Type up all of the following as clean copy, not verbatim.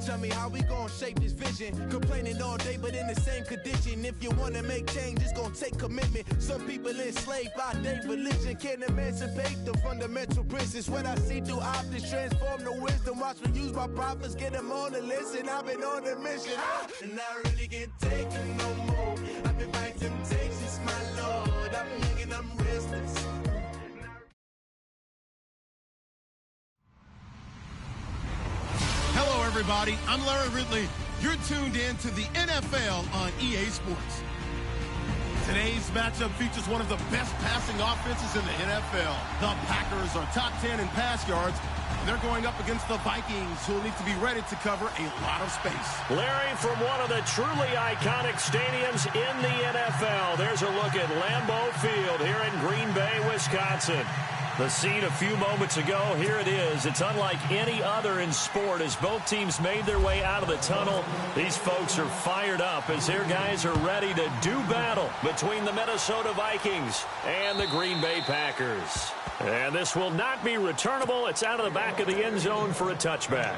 Tell me how we gon' shape this vision. Complaining all day, but in the same condition. If you wanna make change, it's gon' take commitment. Some people enslaved by their religion can't emancipate the fundamental principles. What I see through optics transform the wisdom. Watch me use my prophets, get them on the list, and I've been on a mission. And I really can't take it no more. I've been fighting temptations, my Lord. I'm young and I'm restless. Hello, everybody. I'm Larry Ridley. You're tuned in to the NFL on EA Sports. Today's matchup features one of the best passing offenses in the NFL. The Packers are top 10 in pass yards, and they're going up against the Vikings, who will need to be ready to cover a lot of space. Larry, from one of the truly iconic stadiums in the NFL, there's a look at Lambeau Field here in Green Bay, Wisconsin. The scene a few moments ago, here it is. It's unlike any other in sport as both teams made their way out of the tunnel. These folks are fired up as their guys are ready to do battle between the Minnesota Vikings and the Green Bay Packers. And this will not be returnable. It's out of the back of the end zone for a touchback.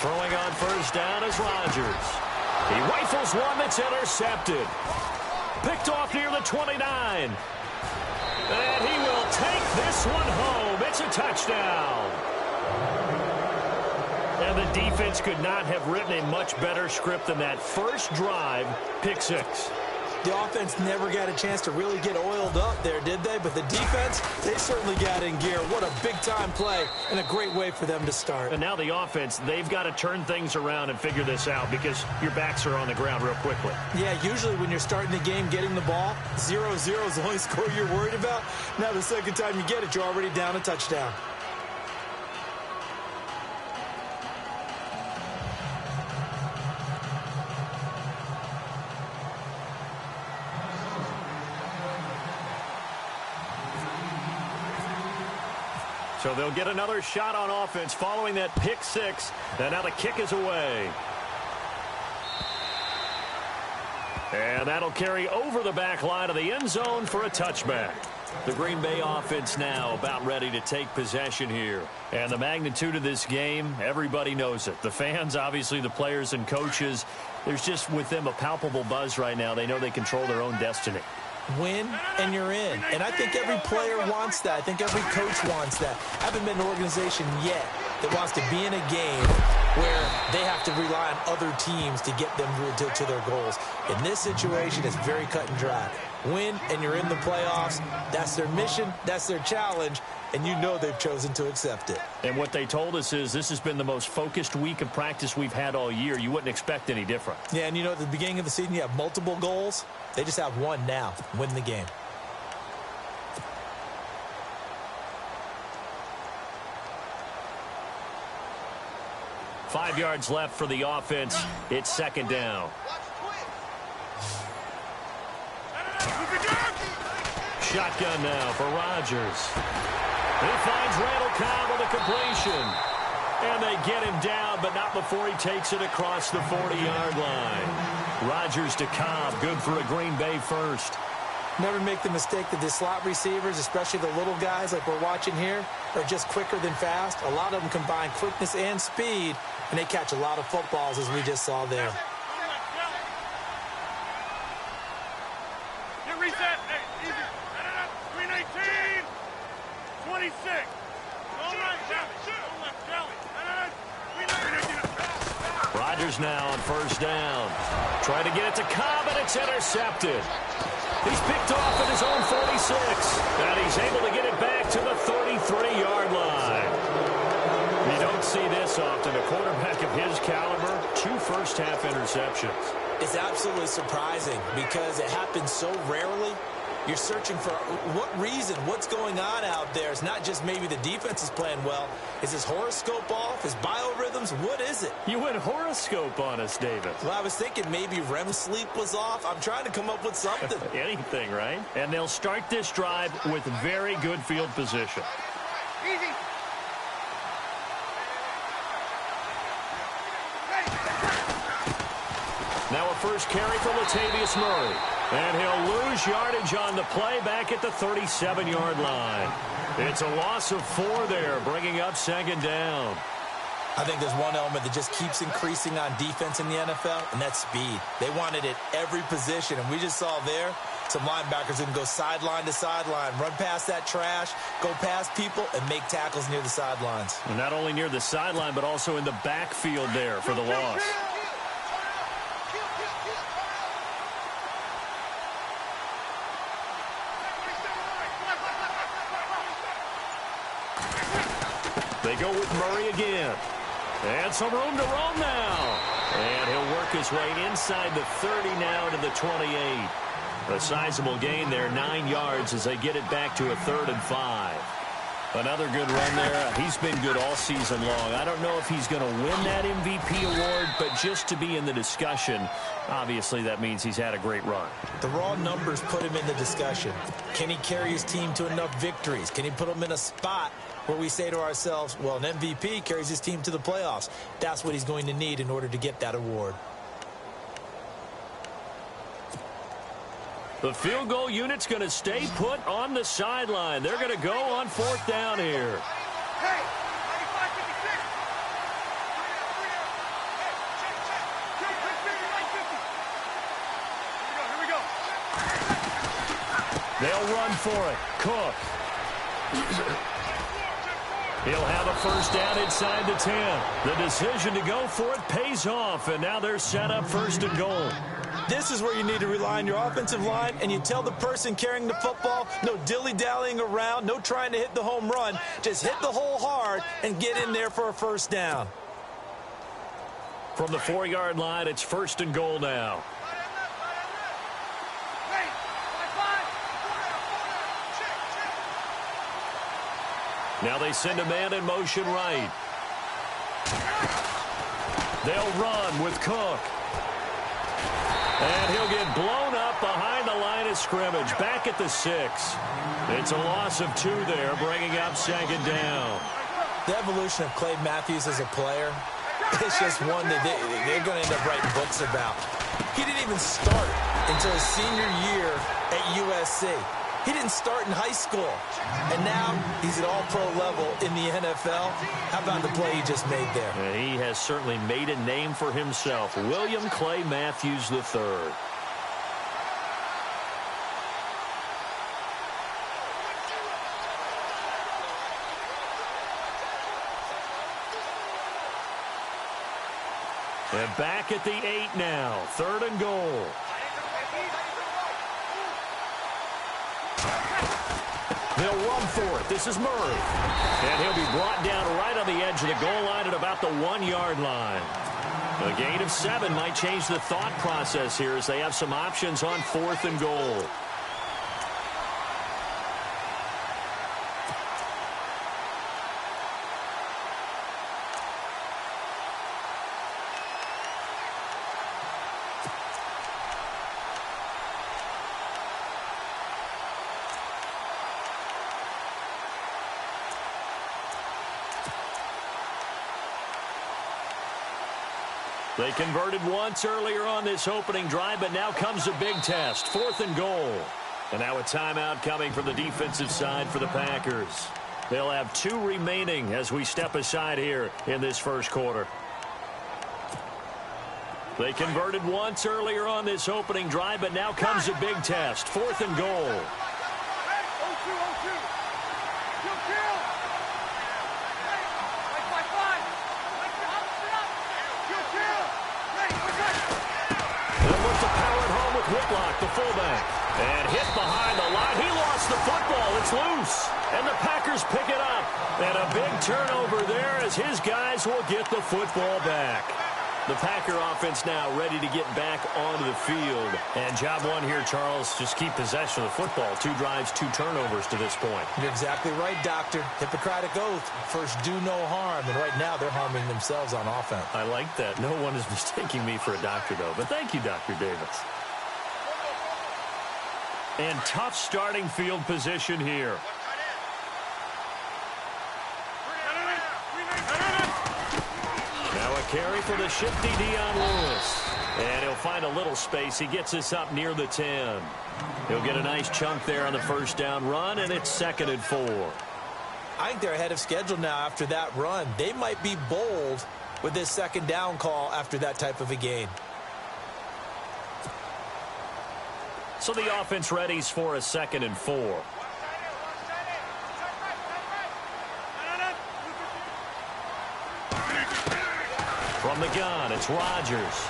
Throwing on first down is Rodgers. He rifles one that's intercepted. Picked off near the 29. And he will take this one home. It's a touchdown. And the defense could not have written a much better script than that first drive, pick six. The offense never got a chance to really get oiled up there, did they? But the defense, they certainly got in gear. What a big-time play and a great way for them to start. And now the offense, they've got to turn things around and figure this out because your backs are on the ground real quickly. Yeah, usually when you're starting the game getting the ball, 0-0 is the only score you're worried about. Now the second time you get it, you're already down a touchdown. So they'll get another shot on offense following that pick six. And now the kick is away. And that'll carry over the back line of the end zone for a touchback. The Green Bay offense now about ready to take possession here. And the magnitude of this game, everybody knows it. The fans, obviously the players and coaches, there's just with them a palpable buzz right now. They know they control their own destiny. Win and you're in. And I think every player wants that. I think every coach wants that. I haven't been an organization yet that wants to be in a game where they have to rely on other teams to get them to their goals. In this situation, it's very cut and dry. Win and you're in the playoffs. That's their mission. That's their challenge. And you know they've chosen to accept it. And what they told us is this has been the most focused week of practice we've had all year. You wouldn't expect any different. Yeah, and you know at the beginning of the season you have multiple goals. They just have one now. Win the game. Five yards left for the offense. It's second down. Shotgun now for Rodgers. He finds Randall Cobb on the completion. And they get him down, but not before he takes it across the 40-yard line. Rodgers to Cobb, good for a Green Bay first. Never make the mistake that the slot receivers, especially the little guys like we're watching here, are just quicker than fast. A lot of them combine quickness and speed, and they catch a lot of footballs, as we just saw there. Get reset. Hey, easy. 319. 26. All right, Rodgers now on first down. Trying to get it to Cobb, and it's intercepted. He's picked off at his own 46. And he's able to get it back to the 33-yard line. You don't see this often. A quarterback of his caliber, 2 first-half interceptions. It's absolutely surprising because it happens so rarely. You're searching for what reason, what's going on out there. It's not just maybe the defense is playing well. Is his horoscope off? His biorhythms? What is it? You went horoscope on us, David. Well, I was thinking maybe REM sleep was off. I'm trying to come up with something. Anything, right? And they'll start this drive with very good field position. Easy. Now a first carry for Latavius Murray. And he'll lose yardage on the play back at the 37-yard line. It's a loss of 4 there, bringing up second down. I think there's one element that just keeps increasing on defense in the NFL, and that's speed. They want it at every position, and we just saw there some linebackers who can go sideline to sideline, run past that trash, go past people, and make tackles near the sidelines. And not only near the sideline, but also in the backfield there for the loss. They go with Murray again. And some room to roam now. And he'll work his way inside the 30 now to the 28. A sizable gain there, 9 yards as they get it back to a 3rd and 5. Another good run there. He's been good all season long. I don't know if he's going to win that MVP award, but just to be in the discussion, obviously that means he's had a great run. The raw numbers put him in the discussion. Can he carry his team to enough victories? Can he put them in a spot where we say to ourselves, well, an MVP carries his team to the playoffs. That's what he's going to need in order to get that award. The field goal unit's going to stay put on the sideline. They're going to go on 4th down here. Hey, 95, 56. Here we go. They'll run for it. Cook. He'll have a first down inside the 10. The decision to go for it pays off, and now they're set up 1st and goal. This is where you need to rely on your offensive line, and you tell the person carrying the football, no dilly-dallying around, no trying to hit the home run. Just hit the hole hard and get in there for a first down. From the 4-yard line, it's 1st and goal now. Now they send a man in motion right. They'll run with Cook. And he'll get blown up behind the line of scrimmage, back at the 6. It's a loss of 2 there, bringing up 2nd down. The evolution of Clay Matthews as a player, it's just one that they're going to end up writing books about. He didn't even start until his senior year at USC. He didn't start in high school, and now he's at all-pro level in the NFL. How about the play he just made there? And he has certainly made a name for himself. William Clay Matthews III. And back at the 8 now, 3rd and goal. They'll run for it. This is Murray. And he'll be brought down right on the edge of the goal line at about the 1-yard line. A gain of 7 might change the thought process here as they have some options on 4th and goal. They converted once earlier on this opening drive, but now comes a big test. 4th and goal. And now a timeout coming from the defensive side for the Packers. They'll have 2 remaining as we step aside here in this first quarter. They converted once earlier on this opening drive, but now comes a big test. 4th and goal. Whitlock, the fullback, and hit behind the line. He lost the football. It's loose, and the Packers pick it up. And a big turnover there as his guys will get the football back. The Packer offense now ready to get back onto the field. And job one here, Charles, just keep possession of the football. 2 drives, 2 turnovers to this point. You're exactly right, Doctor. Hippocratic oath. First, do no harm. And right now, they're harming themselves on offense. I like that. No one is mistaking me for a doctor, though. But thank you, Dr. Davis. And tough starting field position here. Now a carry for the shifty Dion Lewis. And he'll find a little space. He gets us up near the 10. He'll get a nice chunk there on the first down run, and it's 2nd and 4. I think they're ahead of schedule now after that run. They might be bold with this 2nd down call after that type of a gain. So the offense readies for a 2nd and 4. From the gun, it's Rodgers.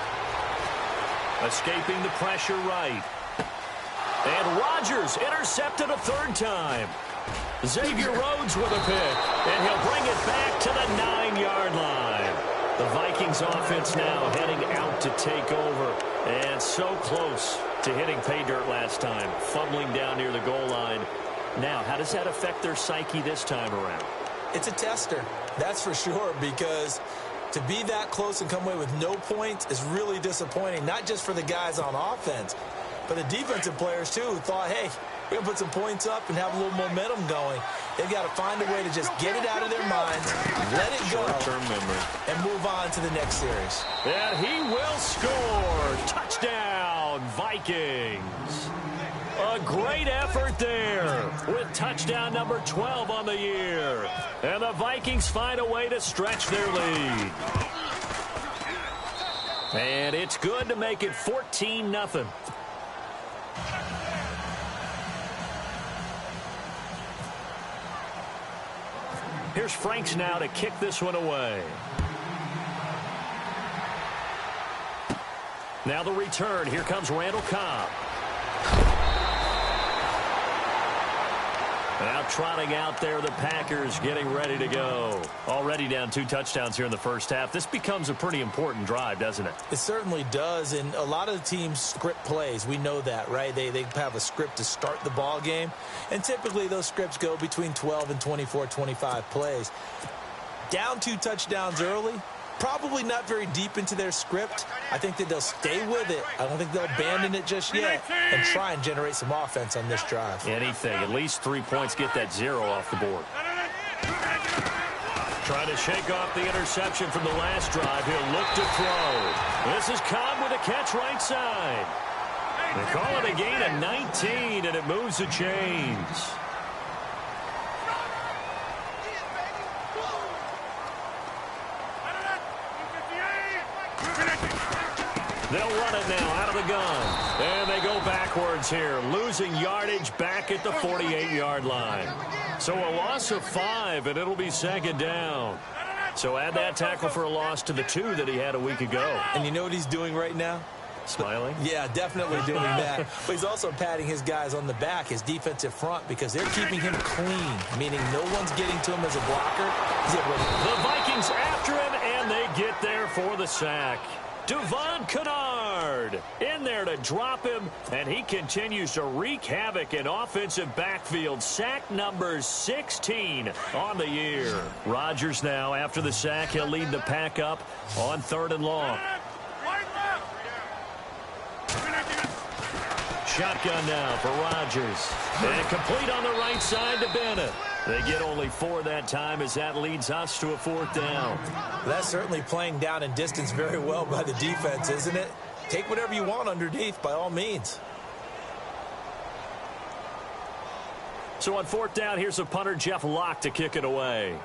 Escaping the pressure right. And Rodgers intercepted a 3rd time. Xavier Rhodes with a pick. And he'll bring it back to the 9-yard line. The Vikings offense now heading out to take over. And so close to hitting pay dirt last time. Fumbling down near the goal line. Now, how does that affect their psyche this time around? It's a tester, that's for sure, because to be that close and come away with no points is really disappointing, not just for the guys on offense, but the defensive players, too, who thought, hey, we're going to put some points up and have a little momentum going. They've got to find a way to just get it out of their minds, let it go, short-term memory, and move on to the next series. And he will score. Touchdown, Vikings. A great effort there with touchdown number 12 on the year. And the Vikings find a way to stretch their lead. And it's good to make it 14-0. Here's Franks now to kick this one away. Now the return. Here comes Randall Cobb. Now trotting out there, the Packers getting ready to go. Already down 2 touchdowns here in the first half. This becomes a pretty important drive, doesn't it? It certainly does, and a lot of the teams script plays. We know that, right? They have a script to start the ball game, and typically those scripts go between 12 and 24, 25 plays. Down 2 touchdowns early, probably not very deep into their script. I think that they'll stay with it. I don't think they'll abandon it just yet and try and generate some offense on this drive. Anything. At least 3 points, get that 0 off the board. Trying to shake off the interception from the last drive. He'll look to throw. This is Cobb with a catch right side. They call it a gain of 19, and it moves the chains. They'll run it now out of the gun. And they go backwards here, losing yardage back at the 48-yard line. So a loss of 5, and it'll be 2nd down. So add that tackle for a loss to the 2 that he had a week ago. And you know what he's doing right now? Smiling? Yeah, definitely doing that. But he's also patting his guys on the back, his defensive front, because they're keeping him clean, meaning no one's getting to him as a blocker. The Vikings after him, and they get there for the sack. Devon Kennard in there to drop him, and he continues to wreak havoc in offensive backfield. Sack number 16 on the year. Rodgers now, after the sack, he'll lead the pack up on 3rd and long. Shotgun now for Rodgers. And complete on the right side to Bennett. They get only 4 that time as that leads us to a 4th down. That's certainly playing down in distance very well by the defense, isn't it? Take whatever you want underneath, by all means. So on 4th down, here's the punter, Jeff Locke, to kick it away.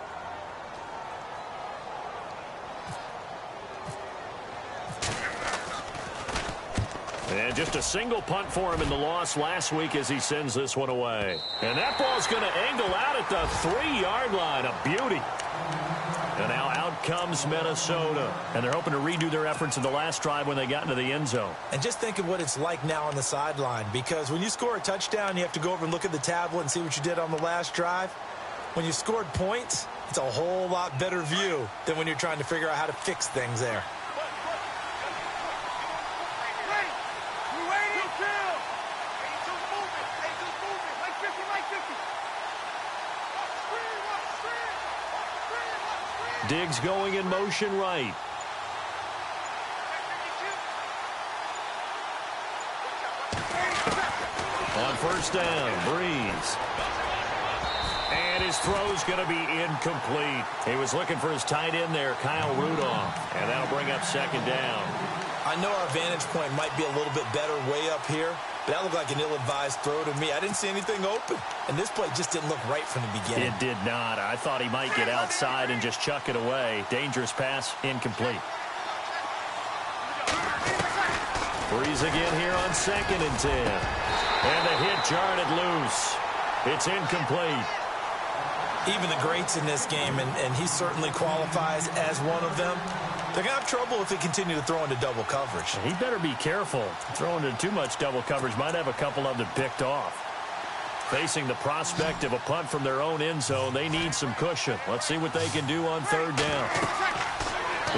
And just a single punt for him in the loss last week as he sends this one away. And that ball's going to angle out at the 3-yard line. A beauty. And now out comes Minnesota. And they're hoping to redo their efforts in the last drive when they got into the end zone. And just think of what it's like now on the sideline. Because when you score a touchdown, you have to go over and look at the tablet and see what you did on the last drive. When you scored points, it's a whole lot better view than when you're trying to figure out how to fix things there. Diggs going in motion right. On first down, Breeze. And his throw's going to be incomplete. He was looking for his tight end there, Kyle Rudolph. And that'll bring up second down. I know our vantage point might be a little bit better way up here, but that looked like an ill-advised throw to me. I didn't see anything open. And this play just didn't look right from the beginning. It did not. I thought he might get outside and just chuck it away. Dangerous pass, incomplete. Breeze again here on 2nd and 10. And the hit jarred it loose. It's incomplete. Even the greats in this game, and he certainly qualifies as one of them, they're going to have trouble if they continue to throw into double coverage. He better be careful. Throwing into too much double coverage might have a couple of them picked off. Facing the prospect of a punt from their own end zone, they need some cushion. Let's see what they can do on 3rd down.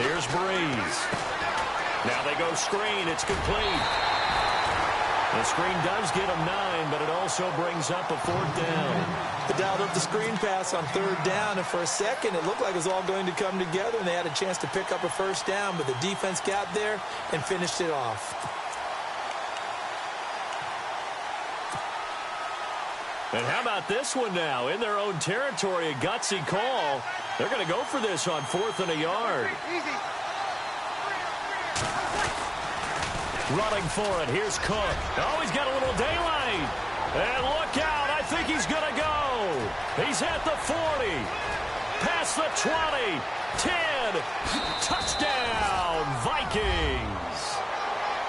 Here's Breeze. Now they go screen. It's complete. The screen does get them 9, but it also brings up a 4th down. They dialed up the screen pass on 3rd down, and for a second it looked like it was all going to come together, and they had a chance to pick up a 1st down, but the defense got there and finished it off. And how about this one now? In their own territory, a gutsy call. They're going to go for this on 4th and a yard. Easy. Running for it. Here's Cook. Oh, he's got a little daylight. And look out. I think he's going to go. He's at the 40. Past the 20. 10. Touchdown, Vikings.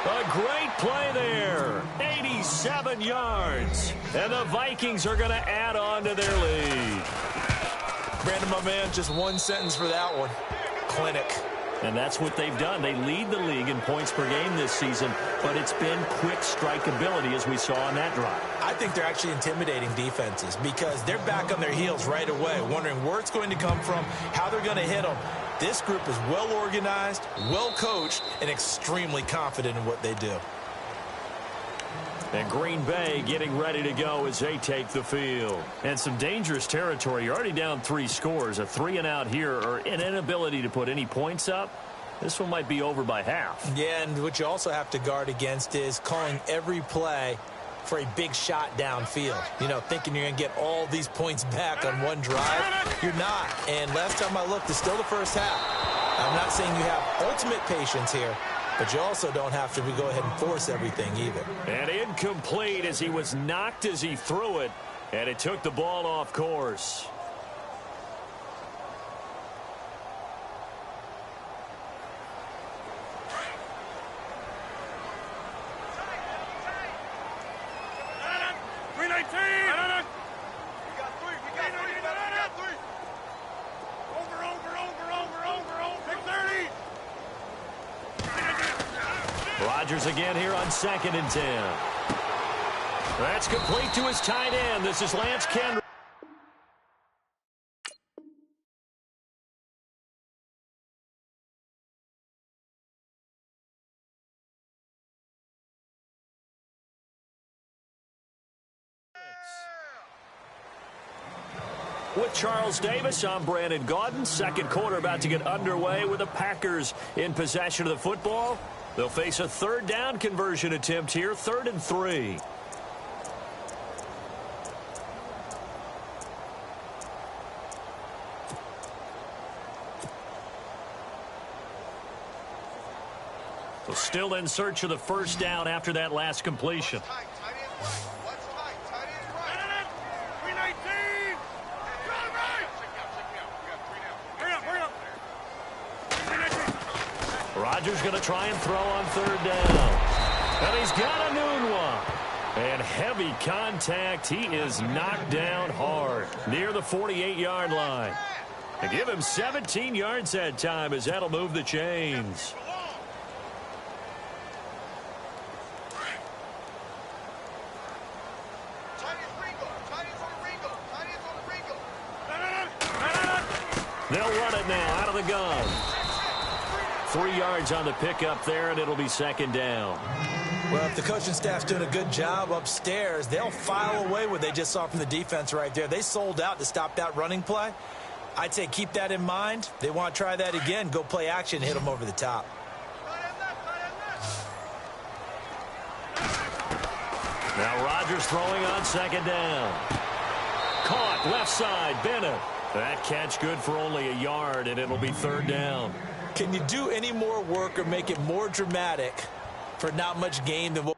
A great play there. 87 yards. And the Vikings are going to add on to their lead. Brandon, my man, just one sentence for that one. Clinic. And that's what they've done. They lead the league in points per game this season, but it's been quick strikeability as we saw on that drive. I think they're actually intimidating defenses because they're back on their heels right away, wondering where it's going to come from, how they're going to hit them. This group is well organized, well coached, and extremely confident in what they do. And Green Bay getting ready to go as they take the field. And some dangerous territory. You're already down 3 scores. A 3-and-out here or an inability to put any points up. This one might be over by half. Yeah, and what you also have to guard against is calling every play for a big shot downfield. You know, thinking you're going to get all these points back on one drive. You're not. And last time I looked, it's still the first half. I'm not saying you have ultimate patience here, but you also don't have to go ahead and force everything either. And incomplete as he was knocked as he threw it, and it took the ball off course. Rodgers again here on 2nd and 10. That's complete to his tight end. This is Lance Kendrick. With Charles Davis, I'm Brandon Gaudin. Second quarter about to get underway with the Packers in possession of the football. They'll face a 3rd down conversion attempt here, 3rd and 3. So still in search of the 1st down after that last completion. Rodgers going to try and throw on 3rd down. And he's got a noon one. And heavy contact. He is knocked down hard near the 48-yard line. And give him 17 yards that time as that'll move the chains. They'll run it now out of the gun. 3 yards on the pickup there, and it'll be 2nd down. Well, if the coaching staff's doing a good job upstairs, they'll file away what they just saw from the defense right there. They sold out to stop that running play. I'd say keep that in mind. They want to try that again. Go play action, hit them over the top. Now Rodgers throwing on second down. Caught left side, Bennett. That catch good for only a yard, and it'll be third down. Can you do any more work or make it more dramatic for not much gain than what?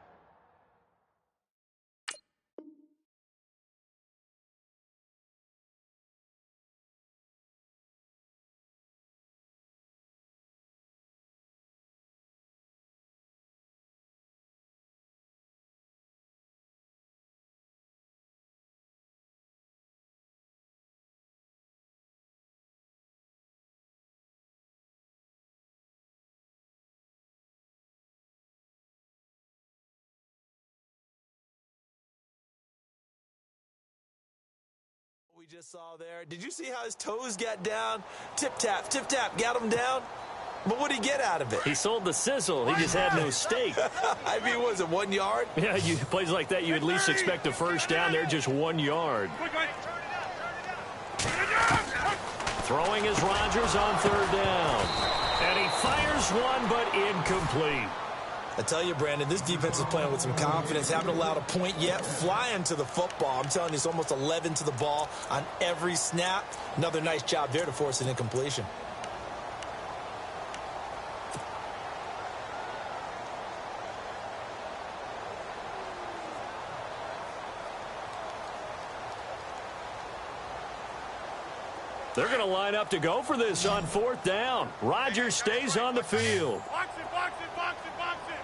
We just saw there. Did you see how his toes got down? Tip tap, got him down. But what did he get out of it? He sold the sizzle. He just had no steak. I mean, was it 1 yard? Yeah, plays like that, you at least expect a first down. They're just 1 yard. Throwing is Rodgers on third down. And he fires one, but incomplete. I tell you, Brandon, this defense is playing with some confidence. Haven't allowed a point yet. Flying to the football. I'm telling you, it's almost 11 to the ball on every snap. Another nice job there to force an incompletion. They're going to line up to go for this on fourth down. Rodgers stays on the field. Box it, box it, box it, box it.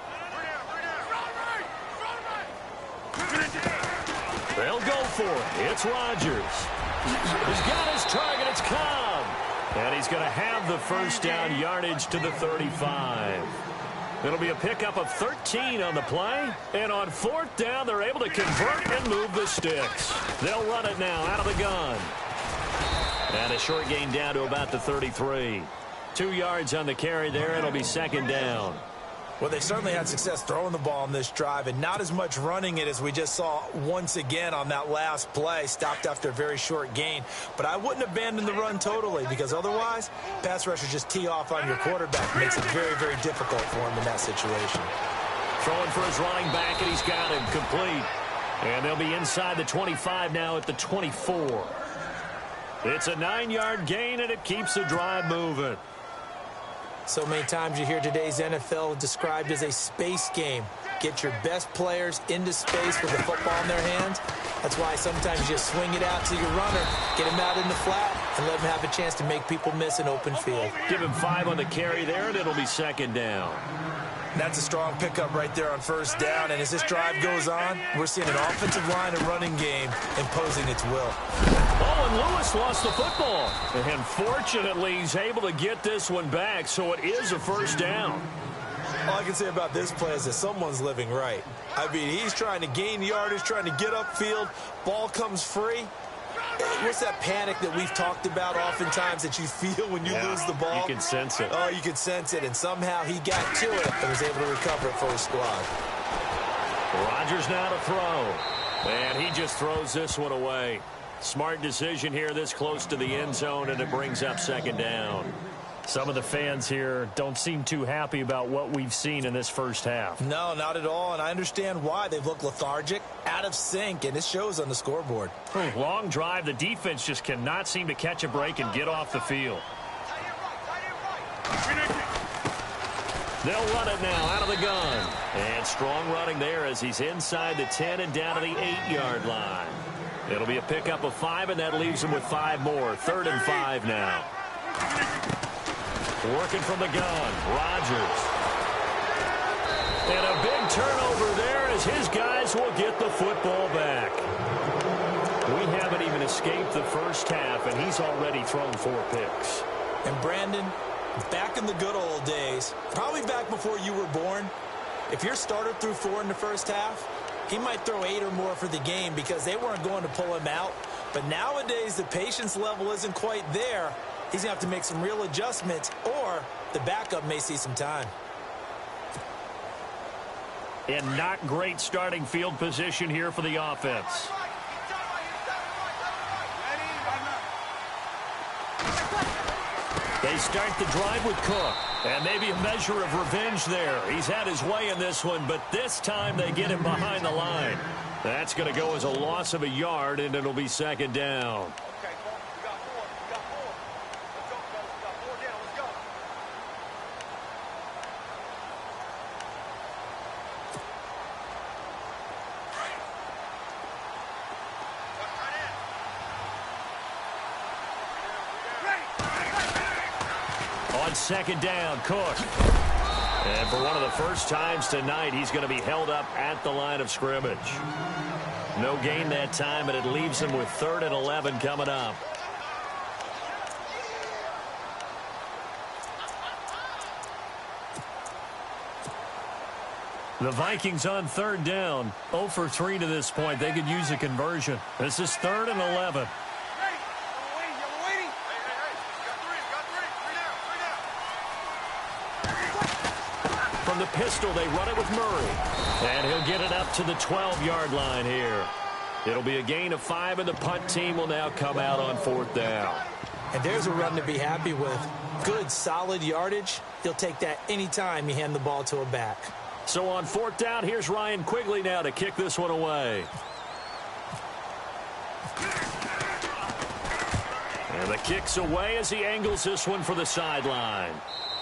They'll go for it. It's Rodgers. He's got his target. It's Cobb. And he's going to have the first down, yardage to the 35. It'll be a pickup of 13 on the play. And on fourth down, they're able to convert and move the sticks. They'll run it now out of the gun. And a short gain down to about the 33. 2 yards on the carry there. It'll be second down. Well, they certainly had success throwing the ball in this drive, and not as much running it as we just saw once again on that last play. Stopped after a very short gain. But I wouldn't abandon the run totally, because otherwise, pass rushers just tee off on your quarterback. Makes it very, very difficult for him in that situation. Throwing for his running back, and he's got him complete. And they'll be inside the 25 now at the 24. It's a 9-yard gain, and it keeps the drive moving. So many times you hear today's NFL described as a space game. Get your best players into space with the football in their hands. That's why sometimes you swing it out to your runner, get him out in the flat, and let him have a chance to make people miss an open field. Give him 5 on the carry there, and it'll be second down. That's a strong pickup right there on first down. And as this drive goes on, we're seeing an offensive line and running game imposing its will. Oh, and Lewis lost the football. And fortunately, he's able to get this one back, so it is a first down. All I can say about this play is that someone's living right. I mean, he's trying to gain yardage, trying to get upfield. Ball comes free. What's that panic that we've talked about oftentimes that you feel when you lose the ball? You can sense it. Oh, you can sense it, and somehow he got to it and was able to recover it for his squad. Rodgers now to throw. And he just throws this one away. Smart decision here this close to the end zone, and it brings up second down. Some of the fans here don't seem too happy about what we've seen in this first half. No, not at all, and I understand why. They've looked lethargic, out of sync, and it shows on the scoreboard. Long drive. The defense just cannot seem to catch a break and get off the field. They'll run it now out of the gun. And strong running there as he's inside the 10 and down to the 8-yard line. It'll be a pickup of 5, and that leaves him with 5 more. 3rd and 5 now. Working from the gun, Rodgers. And a big turnover there as his guys will get the football back. We haven't even escaped the first half, and he's already thrown 4 picks. And Brandon, back in the good old days, probably back before you were born, if your starter threw 4 in the first half, he might throw 8 or more for the game because they weren't going to pull him out. But nowadays, the patience level isn't quite there. He's going to have to make some real adjustments, or the backup may see some time. And not great starting field position here for the offense. They start the drive with Cook. And maybe a measure of revenge there. He's had his way in this one, but this time they get him behind the line. That's going to go as a loss of a yard, and it'll be second down. Okay, Paul, we got four. We got four. Let's go, fellas. We got four down. Let's go. On second down, Cook. And for one of the first times tonight, he's going to be held up at the line of scrimmage. No gain that time, and it leaves him with 3rd and 11 coming up. The Vikings on 3rd down, 0 for 3 to this point. They could use a conversion. This is 3rd and 11. From the pistol, they run it with Murray. And he'll get it up to the 12-yard line here. It'll be a gain of 5, and the punt team will now come out on 4th down. And there's a run to be happy with. Good, solid yardage. He'll take that anytime you hand the ball to a back. So on 4th down, here's Ryan Quigley now to kick this one away. And the kick's away as he angles this one for the sideline.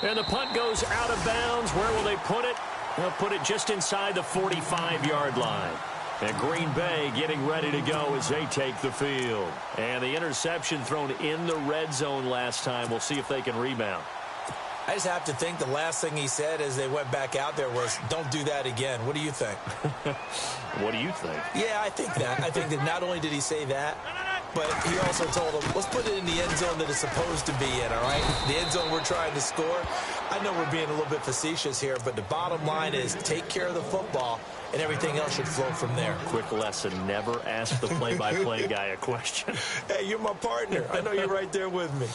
And the punt goes out of bounds. Where will they put it? They'll put it just inside the 45-yard line. And Green Bay getting ready to go as they take the field. And the interception thrown in the red zone last time. We'll see if they can rebound. I just have to think the last thing he said as they went back out there was, don't do that again. What do you think? What do you think? Yeah, I think that. I think that not only did he say that, but he also told him, let's put it in the end zone that it's supposed to be in, all right? The end zone we're trying to score. I know we're being a little bit facetious here, but the bottom line is take care of the football, and everything else should flow from there. Quick lesson, never ask the play-by-play guy a question. Hey, you're my partner. I know you're right there with me.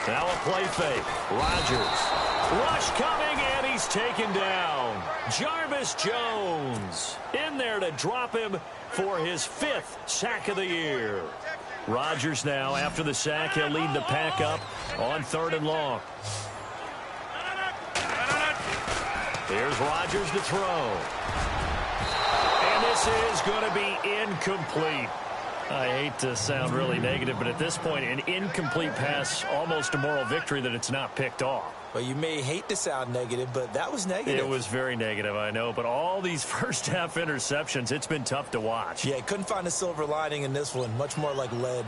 Now a play fake. Rodgers. Rush coming, and he's taken down. Jarvis Jones in there to drop him for his 5th sack of the year. Rodgers now, after the sack, he'll lead the pack up on 3rd and long. Here's Rodgers to throw. And this is going to be incomplete. I hate to sound really negative, but at this point, an incomplete pass, almost a moral victory that it's not picked off. Well, you may hate to sound negative, but that was negative. It was very negative, I know. But all these first-half interceptions, it's been tough to watch. Yeah, couldn't find a silver lining in this one. Much more like lead.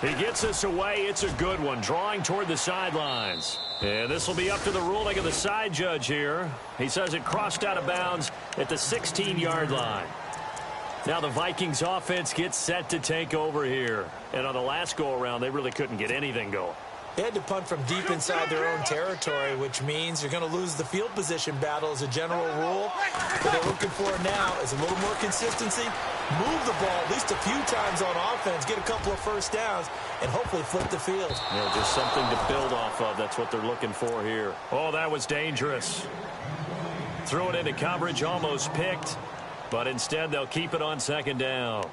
He gets us away. It's a good one, drawing toward the sidelines. And this will be up to the ruling of the side judge here. He says it crossed out of bounds at the 16-yard line. Now the Vikings offense gets set to take over here. And on the last go-around, they really couldn't get anything going. They had to punt from deep inside their own territory, which means you're going to lose the field position battle as a general rule. What they're looking for now is a little more consistency, move the ball at least a few times on offense, get a couple of first downs, and hopefully flip the field. Yeah, just something to build off of. That's what they're looking for here. Oh, that was dangerous. Threw it into coverage, almost picked, but instead they'll keep it on 2nd down.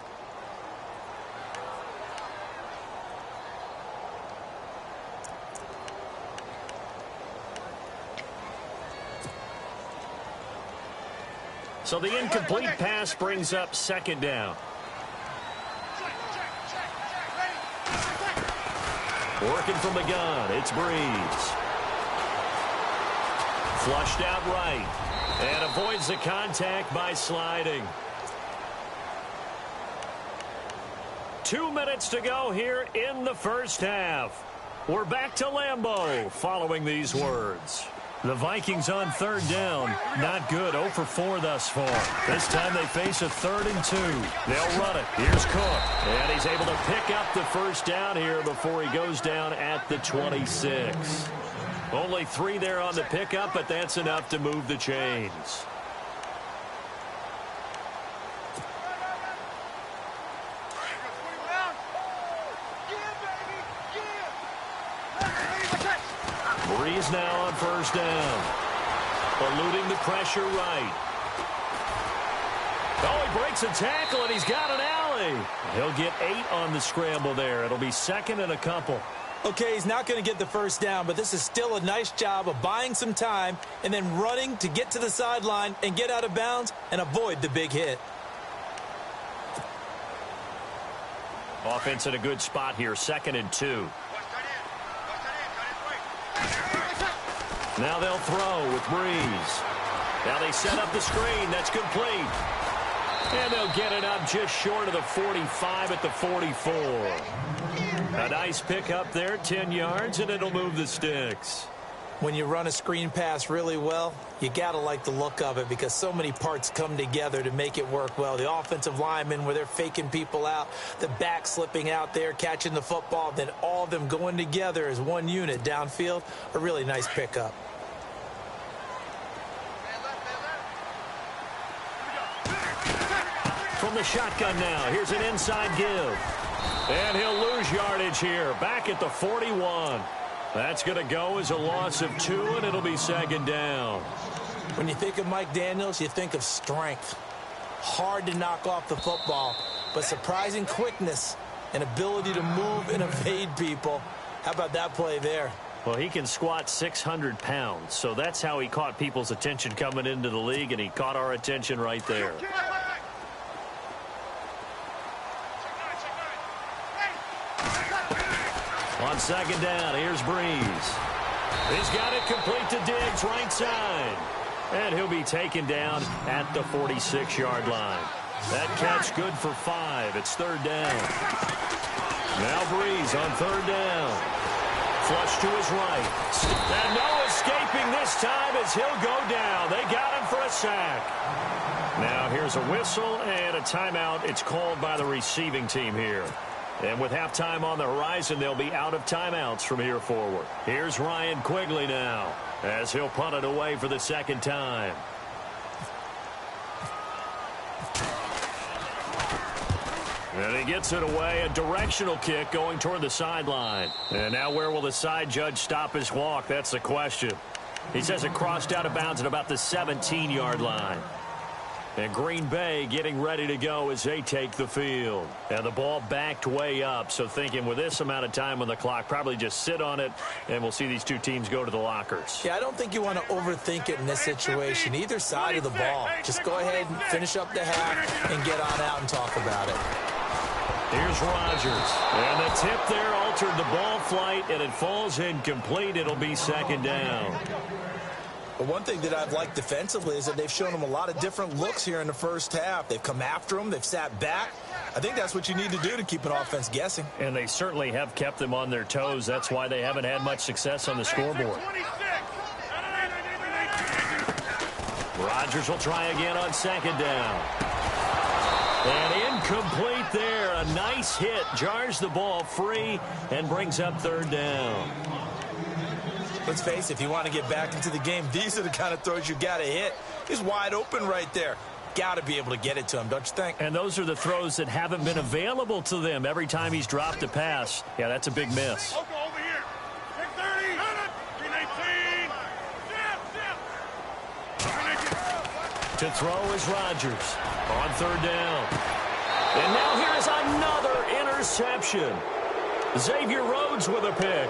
So the incomplete pass brings up 2nd down. Working from the gun, it's Breeze. Flushed out right. And avoids the contact by sliding. 2 minutes to go here in the first half. We're back to Lambeau following these words. The Vikings on 3rd down. Not good. 0 for 4 thus far. This time they face a 3rd and 2. They'll run it. Here's Cook. And he's able to pick up the first down here before he goes down at the 26. Only 3 there on the pickup, but that's enough to move the chains. Breeze now on first down. Eluding the pressure right. Oh, he breaks a tackle, and he's got an alley. He'll get 8 on the scramble there. It'll be 2nd and a couple. Okay, he's not going to get the first down, but this is still a nice job of buying some time and then running to get to the sideline and get out of bounds and avoid the big hit. Offense in a good spot here, 2nd and 2. Now they'll throw with Breeze. Now they set up the screen. That's complete. And they'll get it up just short of the 45 at the 44. A nice pickup there, 10 yards, and it'll move the sticks. When you run a screen pass really well, you got to like the look of it because so many parts come together to make it work well. The offensive linemen, where they're faking people out, the back slipping out there, catching the football, then all of them going together as one unit downfield, a really nice pickup. From the shotgun now, here's an inside give. And he'll lose yardage here, back at the 41. That's going to go as a loss of 2, and it'll be 2nd down. When you think of Mike Daniels, you think of strength. Hard to knock off the football, but surprising quickness and ability to move and evade people. How about that play there? Well, he can squat 600 pounds, so that's how he caught people's attention coming into the league, and he caught our attention right there. On 2nd down, here's Breeze. He's got it complete to Diggs, right side. And he'll be taken down at the 46-yard line. That catch good for 5. It's 3rd down. Now Breeze on 3rd down. Flush to his right. And no escaping this time as he'll go down. They got him for a sack. Now here's a whistle and a timeout. It's called by the receiving team here. And with halftime on the horizon, they'll be out of timeouts from here forward. Here's Ryan Quigley now as he'll punt it away for the 2nd time. And he gets it away, a directional kick going toward the sideline. And now where will the side judge stop his walk? That's the question. He says it crossed out of bounds at about the 17-yard line. And Green Bay getting ready to go as they take the field. And the ball backed way up, so thinking with this amount of time on the clock, probably just sit on it, and we'll see these two teams go to the lockers. Yeah, I don't think you want to overthink it in this situation, either side of the ball. Just go ahead and finish up the half and get on out and talk about it. Here's Rodgers. And the tip there altered the ball flight, and it falls incomplete. It'll be 2nd down. But one thing that I've liked defensively is that they've shown them a lot of different looks here in the first half. They've come after them. They've sat back. I think that's what you need to do to keep an offense guessing. And they certainly have kept them on their toes. That's why they haven't had much success on the scoreboard. Rodgers will try again on 2nd down. And incomplete there. A nice hit. Jars the ball free and brings up 3rd down. Let's face it, if you want to get back into the game, these are the kind of throws you got to hit. He's wide open right there. Got to be able to get it to him, don't you think? And those are the throws that haven't been available to them every time he's dropped a pass. Yeah, that's a big miss. Over here. 630. 319. To throw is Rodgers on 3rd down. And now here's another interception. Xavier Rhodes with a pick.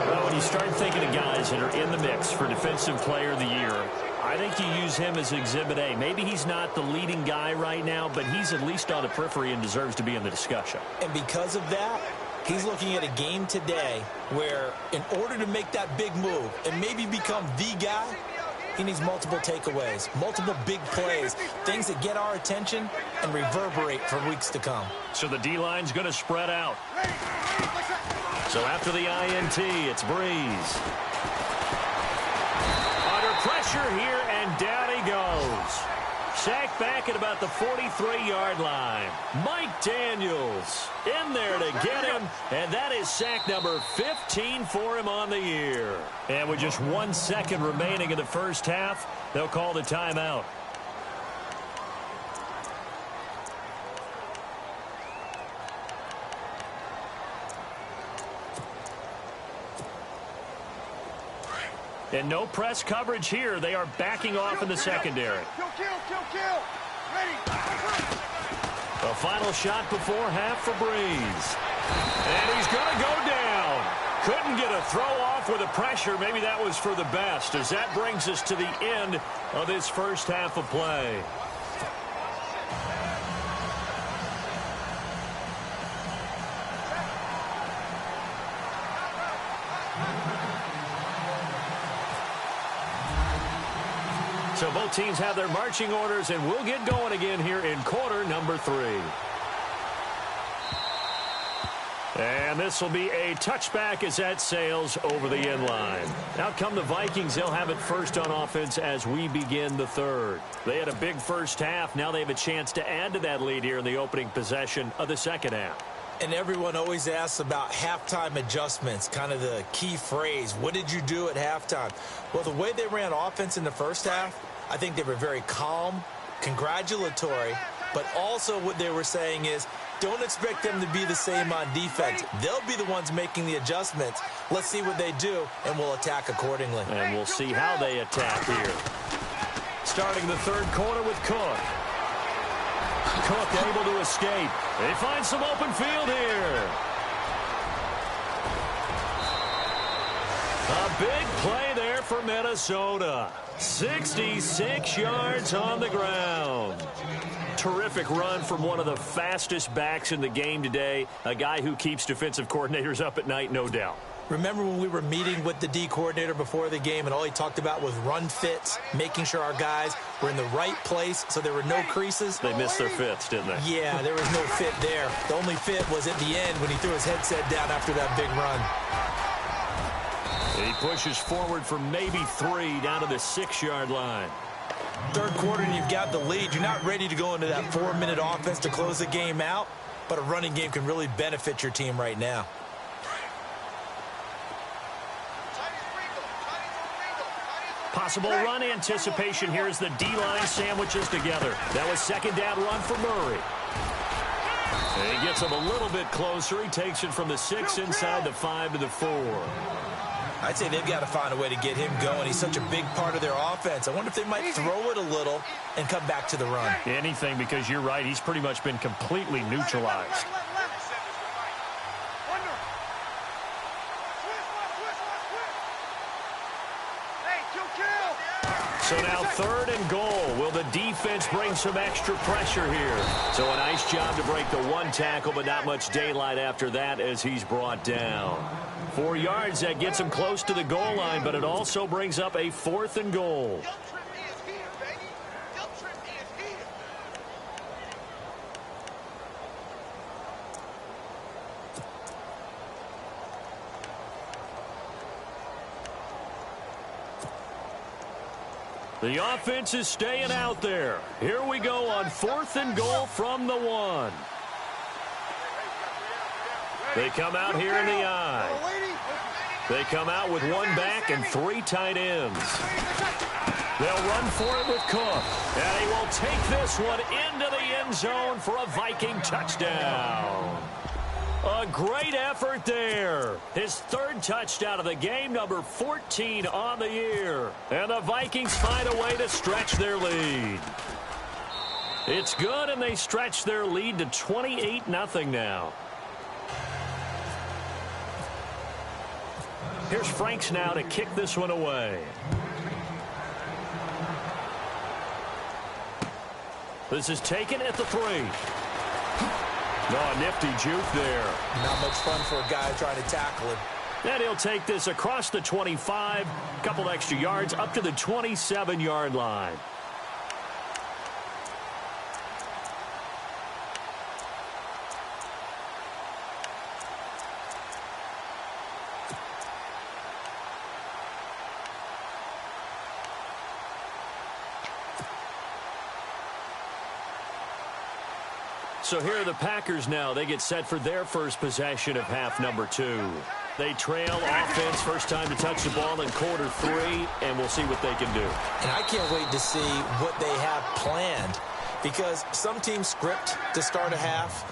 Well, when you start thinking of guys that are in the mix for Defensive Player of the Year, I think you use him as Exhibit A. Maybe he's not the leading guy right now, but he's at least on the periphery and deserves to be in the discussion. And because of that, he's looking at a game today where in order to make that big move and maybe become the guy, he needs multiple takeaways, multiple big plays, things that get our attention and reverberate for weeks to come. So the D-line's going to spread out. So after the INT, it's Breeze. Under pressure here, and down he goes. Sacked back at about the 43-yard line. Mike Daniels in there to get him, and that is sack number 15 for him on the year. And with just 1 second remaining in the first half, they'll call the timeout. And no press coverage here. They are backing off in the secondary. Kill. Ready. A final shot before half for Breeze. And he's going to go down. Couldn't get a throw off with the pressure. Maybe that was for the best, as that brings us to the end of this first half of play. So both teams have their marching orders, and we'll get going again here in quarter number 3. And this will be a touchback as that sails over the end line. Out come the Vikings. They'll have it first on offense as we begin the third. They had a big first half. Now they have a chance to add to that lead here in the opening possession of the second half. And everyone always asks about halftime adjustments, kind of the key phrase. What did you do at halftime? Well, the way they ran offense in the first half, I think they were very calm, congratulatory, but also what they were saying is, don't expect them to be the same on defense. They'll be the ones making the adjustments. Let's see what they do, and we'll attack accordingly. And we'll see how they attack here. Starting the third quarter with Cook. Cook able to escape. They find some open field here. A big play there for Minnesota. 66 yards on the ground. Terrific run from one of the fastest backs in the game today. A guy who keeps defensive coordinators up at night, no doubt. Remember when we were meeting with the D coordinator before the game and all he talked about was run fits, making sure our guys were in the right place so there were no creases? They missed their fits, didn't they? Yeah, there was no fit there. The only fit was at the end when he threw his headset down after that big run. He pushes forward for maybe 3 down to the 6-yard line. Third quarter and you've got the lead. You're not ready to go into that 4-minute offense to close the game out, but a running game can really benefit your team right now. Possible run anticipation here as the D-line sandwiches together. That was second down run for Murray. And he gets him a little bit closer. He takes it from the 6 inside the 5 to the 4. I'd say they've got to find a way to get him going. He's such a big part of their offense. I wonder if they might throw it a little and come back to the run. Anything, because you're right. He's pretty much been completely neutralized. So now 3rd and goal. Will the defense bring some extra pressure here? So a nice job to break the 1 tackle, but not much daylight after that as he's brought down. 4 yards, that gets him close to the goal line, but it also brings up a 4th and goal. The offense is staying out there. Here we go on 4th and goal from the 1. They come out here in the I. They come out with 1 back and 3 tight ends. They'll run for it with Cook. And he will take this one into the end zone for a Viking touchdown. A great effort there. His 3rd touchdown of the game, number 14 on the year. And the Vikings find a way to stretch their lead. It's good, and they stretch their lead to 28-0 now. Here's Franks now to kick this one away. This is taken at the 3. Oh, a nifty juke there. Not much fun for a guy trying to tackle him. And he'll take this across the 25, a couple extra yards up to the 27-yard line. So here are the Packers now. They get set for their first possession of half number 2. They trail offense, first time to touch the ball in quarter 3, and we'll see what they can do. And I can't wait to see what they have planned, because some teams script to start a half,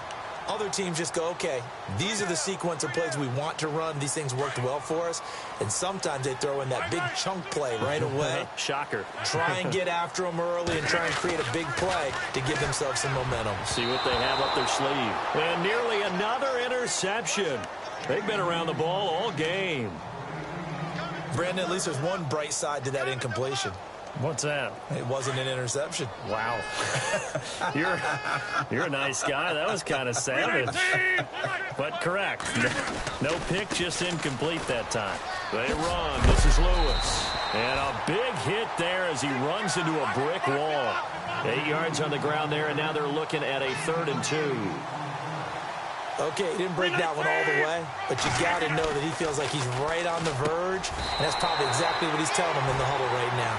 Other teams just go, okay, these are the sequence of plays we want to run. These things worked well for us. And sometimes they throw in that big chunk play right away. Shocker. Try and get after them early and try and create a big play to give themselves some momentum. See what they have up their sleeve. And nearly another interception. They've been around the ball all game. Brandon, at least there's one bright side to that incompletion. What's that? It wasn't an interception. Wow. You're a nice guy. That was kind of savage. But correct. No pick, just incomplete that time. They run. This is Lewis. And a big hit there as he runs into a brick wall. 8 yards on the ground there, and now they're looking at a 3rd and 2. Okay, he didn't break that one all the way, but you got to know that he feels like he's right on the verge, and that's probably exactly what he's telling him in the huddle right now.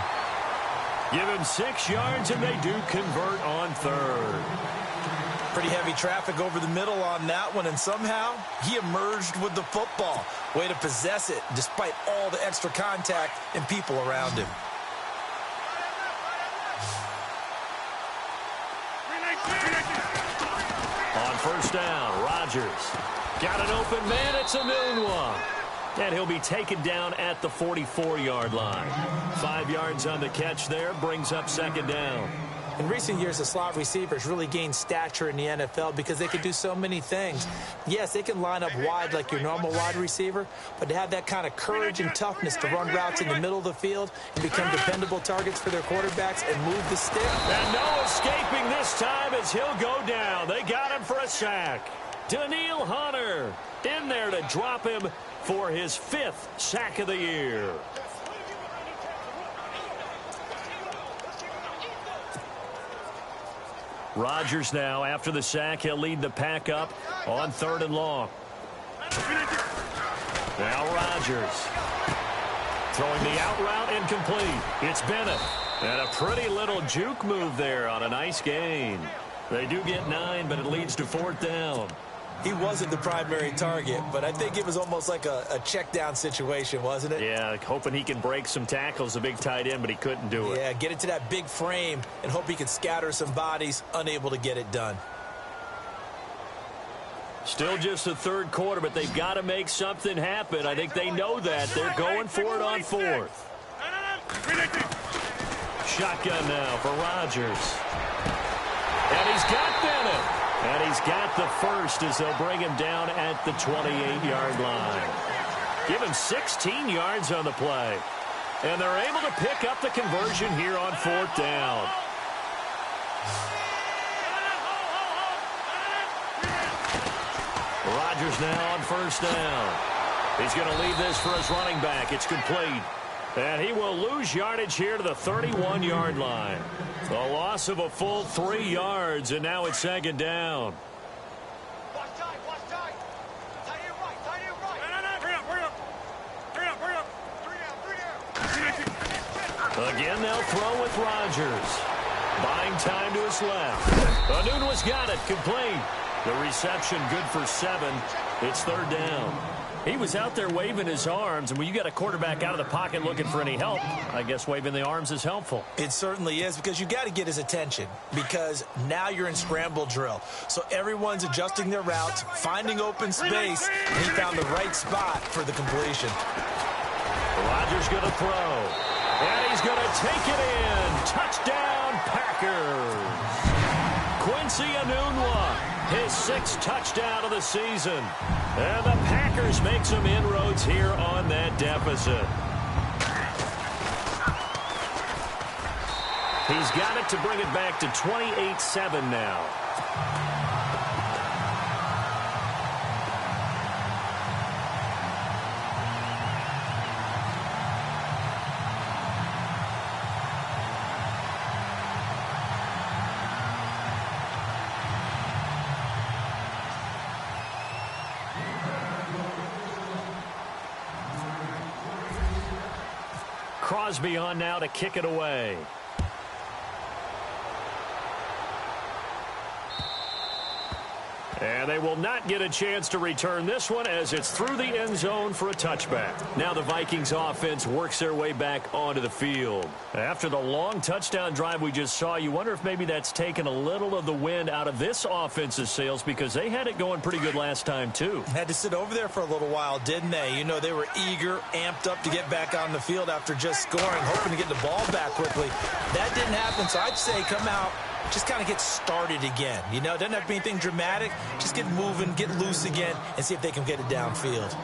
Give him 6 yards, and they do convert on 3rd. Pretty heavy traffic over the middle on that one, and somehow he emerged with the football. Way to possess it, despite all the extra contact and people around him. On 1st down, Rodgers. Got an open man, it's a noon one. And he'll be taken down at the 44-yard line. 5 yards on the catch there, brings up 2nd down. In recent years, the slot receivers really gained stature in the NFL because they can do so many things. Yes, they can line up wide like your normal wide receiver, but to have that kind of courage and toughness to run routes in the middle of the field and become dependable targets for their quarterbacks and move the stick. And no escaping this time as he'll go down. They got him for a sack. Daniil Hunter in there to drop him for his 5th sack of the year. Rodgers now, after the sack, he'll lead the pack up on 3rd and long. Now Rodgers throwing the out route incomplete. It's Bennett. And a pretty little juke move there on a nice gain. They do get 9, but it leads to 4th down. He wasn't the primary target, but I think it was almost like a check down situation, wasn't it? Yeah, hoping he can break some tackles, a big tight end, but he couldn't do it. Yeah, get into that big frame and hope he could scatter some bodies, unable to get it done. Still just the 3rd quarter, but they've got to make something happen. I think they know that. They're going for it on 4th. Shotgun now for Rodgers. And he's got Bennett. And he's got the 1st as they'll bring him down at the 28-yard line. Give him 16 yards on the play. And they're able to pick up the conversion here on 4th down. Rodgers now on 1st down. He's going to leave this for his running back. It's complete. And he will lose yardage here to the 31-yard line. A loss of a full 3 yards, and now it's 2nd down. Watch tight, watch tight. Tight end right, tight end right. Hurry up. Again, they'll throw with Rodgers. Buying time to his left. Anunwa's got it, complete. The reception good for 7. It's 3rd down. He was out there waving his arms, and when you got a quarterback out of the pocket looking for any help, I guess waving the arms is helpful. It certainly is, because you got to get his attention, because now you're in scramble drill. So everyone's adjusting their routes, finding open space, and he found the right spot for the completion. Rodgers going to throw, and he's going to take it in. Touchdown, Packers. Quincy Enunwa, his 6th touchdown of the season. And the Packers make some inroads here on that deficit. He's got it to bring it back to 28-7 now. Crosby on now to kick it away. And they will not get a chance to return this one as it's through the end zone for a touchback. Now the Vikings offense works their way back onto the field. After the long touchdown drive we just saw, you wonder if maybe that's taken a little of the wind out of this offense's sails because they had it going pretty good last time too. Had to sit over there for a little while, didn't they? You know, they were eager, amped up to get back on the field after just scoring, hoping to get the ball back quickly. That didn't happen, so I'd say come out, just kind of get started again. You know, it doesn't have to be anything dramatic. Just get moving, get loose again, and see if they can get it downfield.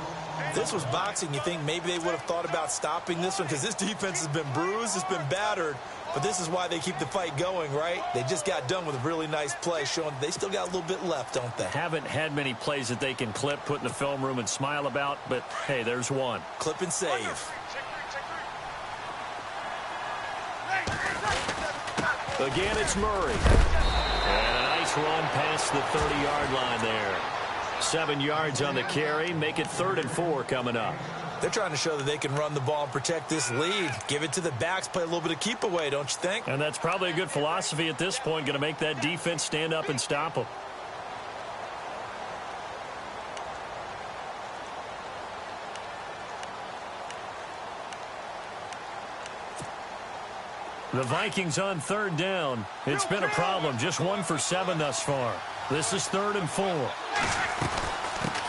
If this was boxing, you think maybe they would have thought about stopping this one because this defense has been bruised, it's been battered, but this is why they keep the fight going, right? They just got done with a really nice play, showing they still got a little bit left, don't they? Haven't had many plays that they can clip, put in the film room, and smile about, but, hey, there's one. Clip and save. Again, it's Murray. And a nice run past the 30-yard line there. 7 yards on the carry. Make it 3rd and 4 coming up. They're trying to show that they can run the ball and protect this lead. Give it to the backs, play a little bit of keep away, don't you think? And that's probably a good philosophy at this point, going to make that defense stand up and stop them. The Vikings on 3rd down. It's been a problem. Just 1 for 7 thus far. This is 3rd and 4.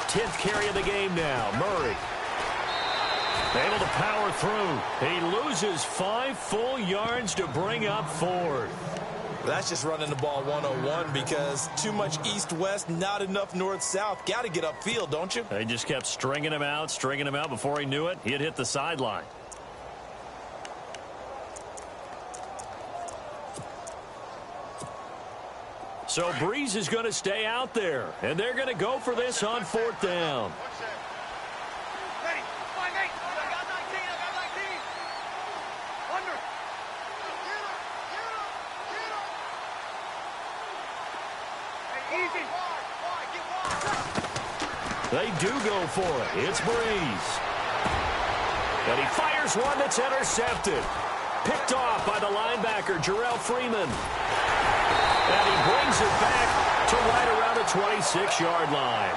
10th carry of the game now. Murray able to power through. He loses 5 full yards to bring up 4th. That's just running the ball 101 because too much east-west, not enough north-south. Got to get upfield, don't you? They just kept stringing him out. Before he knew it, he had hit the sideline. So Breeze is going to stay out there, and they're going to go for this on 4th down. Ready. 5-8. I got 19. Under. Hey, easy. They do go for it. It's Breeze. And he fires one that's intercepted. Picked off by the linebacker, Jarrell Freeman. And he brings it back to right around the 26-yard line.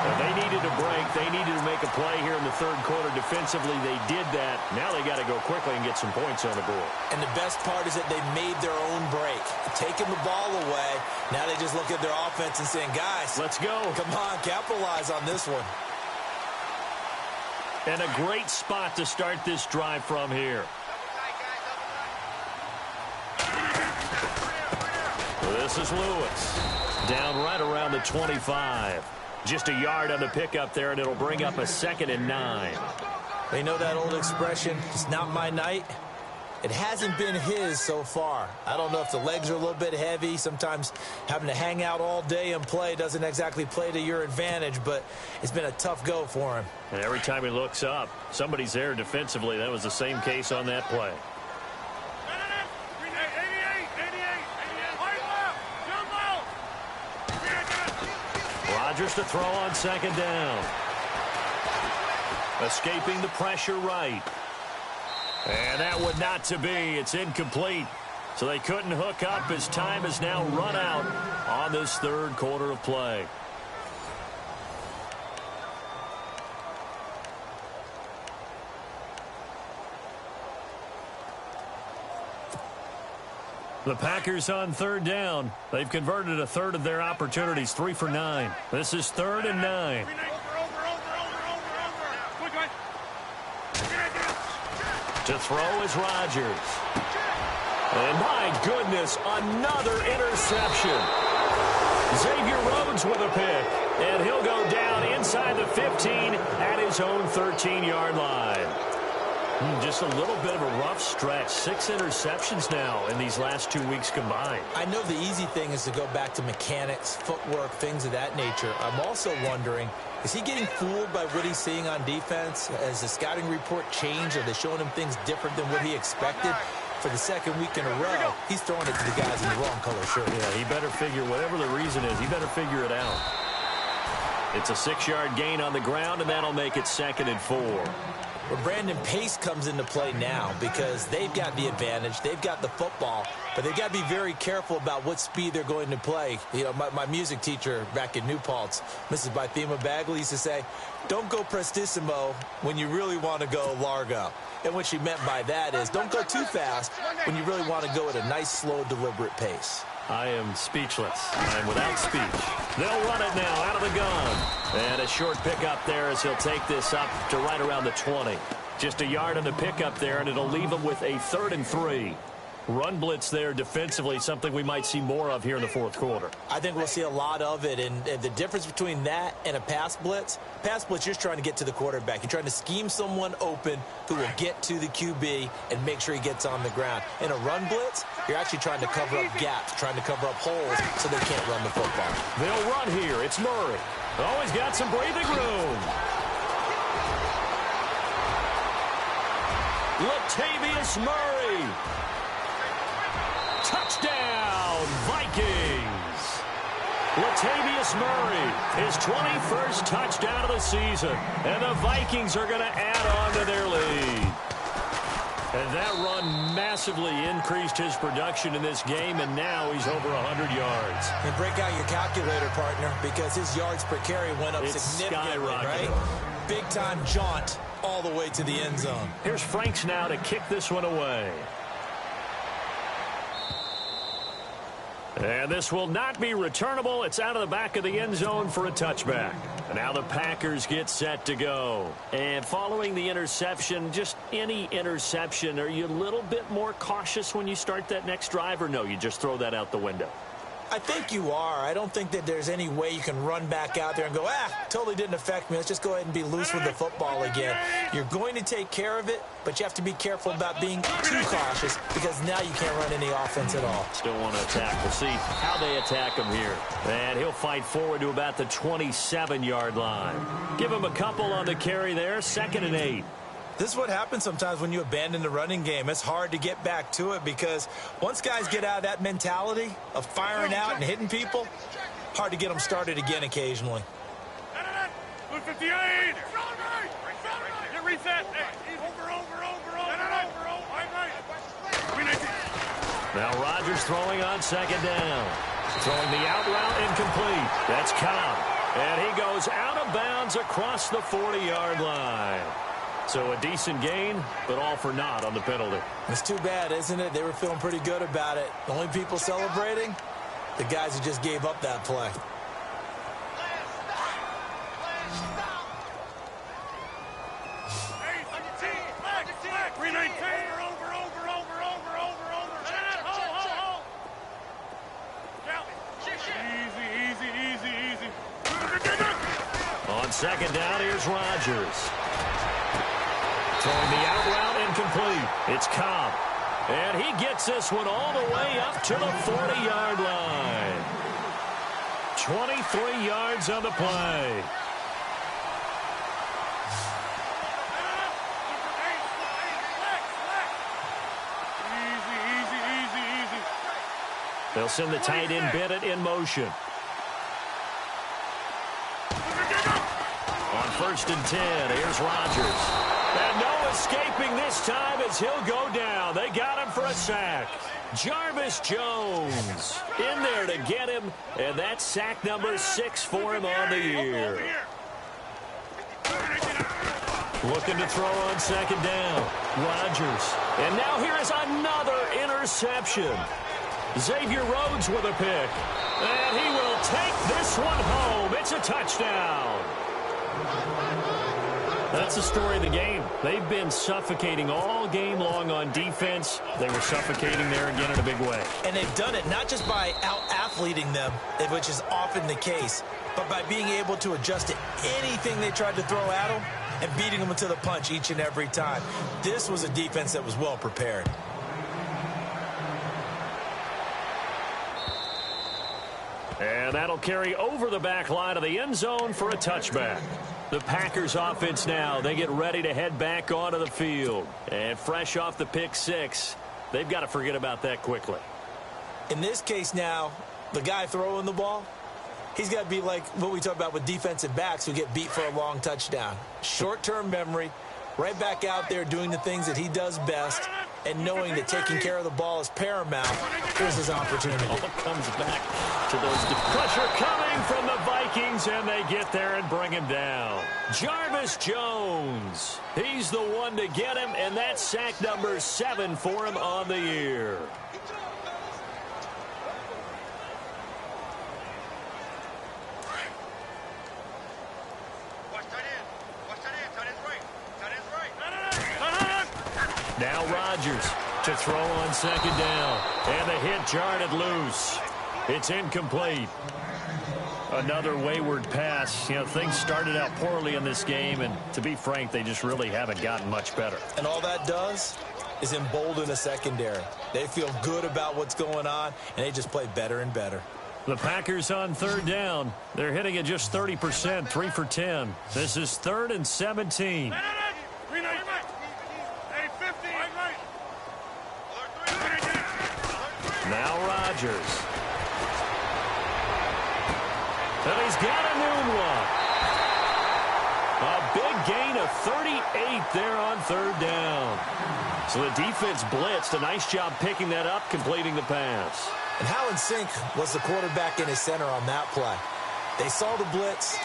And they needed a break. They needed to make a play here in the 3rd quarter. Defensively, they did that. Now they got to go quickly and get some points on the board. And the best part is that they made their own break. Taking the ball away. Now they just look at their offense and saying, guys, let's go. Come on, capitalize on this one. And a great spot to start this drive from here. This is Lewis. Down right around the 25. Just a yard on the pickup there, and it'll bring up a 2nd and 9. They know that old expression, it's not my night. It hasn't been his so far. I don't know if the legs are a little bit heavy. Sometimes having to hang out all day and play doesn't exactly play to your advantage, but it's been a tough go for him. And every time he looks up, somebody's there defensively. That was the same case on that play. Rodgers to throw on 2nd down. Escaping the pressure right. And that would not to be. It's incomplete. So they couldn't hook up as time has now run out on this 3rd quarter of play. The Packers on 3rd down. They've converted a 1/3 of their opportunities, 3 for 9. This is 3rd and 9. To throw is Rodgers. And my goodness, another interception. Xavier Rhodes with a pick. And he'll go down inside the 15 at his own 13-yard line. Just a little bit of a rough stretch. 6 interceptions now in these last 2 weeks combined. I know the easy thing is to go back to mechanics, footwork, things of that nature. I'm also wondering, is he getting fooled by what he's seeing on defense? Has the scouting report changed? Are they showing him things different than what he expected? For the 2nd week in a row, he's throwing it to the guys in the wrong color shirt. Yeah, he better figure, whatever the reason is, he better figure it out. It's a 6-yard gain on the ground, and that'll make it 2nd and 4. where Brandon Pace comes into play now because they've got the advantage. They've got the football, but they've got to be very careful about what speed they're going to play. You know, my music teacher back in New Paltz, Mrs. Bythema Bagley, used to say, don't go prestissimo when you really want to go largo. And what she meant by that is don't go too fast when you really want to go at a nice, slow, deliberate pace. I am speechless. I am without speech. They'll run it now out of the gun. And a short pickup there as he'll take this up to right around the 20. Just a yard on the pickup there, and it'll leave him with a 3rd and 3. Run blitz there defensively, something we might see more of here in the fourth quarter. I think we'll see a lot of it, and the difference between that and a pass blitz, you're just trying to get to the quarterback. You're trying to scheme someone open who will get to the QB and make sure he gets on the ground. In a run blitz, you're actually trying to cover up gaps, trying to cover up holes so they can't run the football. They'll run here. It's Murray. Oh, he's got some breathing room. Latavius Murray. Touchdown, Vikings. Latavius Murray, his 21st touchdown of the season. And the Vikings are going to add on to their lead. And that run massively increased his production in this game, and now he's over 100 yards. And break out your calculator, partner, because his yards per carry went up significantly, right? Big-time jaunt all the way to the end zone. Here's Franks now to kick this one away. And this will not be returnable. It's out of the back of the end zone for a touchback. And now the Packers get set to go. And following the interception, just any interception, are you a little bit more cautious when you start that next drive, or no, you just throw that out the window? I think you are. I don't think that there's any way you can run back out there and go, totally didn't affect me. Let's just go ahead and be loose with the football again. You're going to take care of it, but you have to be careful about being too cautious because now you can't run any offense at all. Still want to attack. We'll see how they attack him here. And he'll fight forward to about the 27-yard line. Give him a couple on the carry there. 2nd and 8. This is what happens sometimes when you abandon the running game. It's hard to get back to it because once guys get out of that mentality of firing out and hitting people, hard to get them started again occasionally. Now Rodgers throwing on 2nd down. Throwing the out route incomplete. That's Cobb. And he goes out of bounds across the 40-yard line. So a decent gain, but all for naught on the penalty. It's too bad, isn't it? They were feeling pretty good about it. The only people celebrating, the guys who just gave up that play. On 2nd down, here's Rodgers. Throwing the out route incomplete. It's Cobb. And he gets this one all the way up to the 40-yard line. 23 yards on the play. They'll send the tight end Bennett in motion. On 1st and 10, here's Rodgers. And no escaping this time as he'll go down. They got him for a sack. Jarvis Jones in there to get him, and that's sack number 6 for him on the year. Looking to throw on 2nd down. Rodgers. And now here is another interception. Xavier Rhodes with a pick. And he will take this one home. It's a touchdown. That's the story of the game. They've been suffocating all game long on defense. They were suffocating there again in a big way. And they've done it not just by out-athleting them, which is often the case, but by being able to adjust to anything they tried to throw at them and beating them to the punch each and every time. This was a defense that was well prepared. And that'll carry over the back line of the end zone for a touchback. The Packers offense now, they get ready to head back onto the field. And fresh off the pick 6, they've got to forget about that quickly. In this case now, the guy throwing the ball, he's got to be like what we talk about with defensive backs who get beat for a long touchdown. Short-term memory, right back out there doing the things that he does best, and knowing that taking care of the ball is paramount. Here's his opportunity. Ball comes back to those. Pressure coming from the Vikings, and they get there and bring him down. Jarvis Jones. He's the one to get him, and that's sack number 7 for him on the year. Now Rodgers to throw on second down. And the hit jarred loose. It's incomplete. Another wayward pass. You know, things started out poorly in this game, and to be frank, they just really haven't gotten much better. And all that does is embolden the secondary. They feel good about what's going on, and they just play better and better. The Packers on third down. They're hitting at just 30%, 3 for 10. This is 3rd and 17. Now Rodgers. And he's got a new one. A big gain of 38 there on third down. So the defense blitzed. A nice job picking that up, completing the pass. And how in sync was the quarterback and his center on that play? They saw the blitz,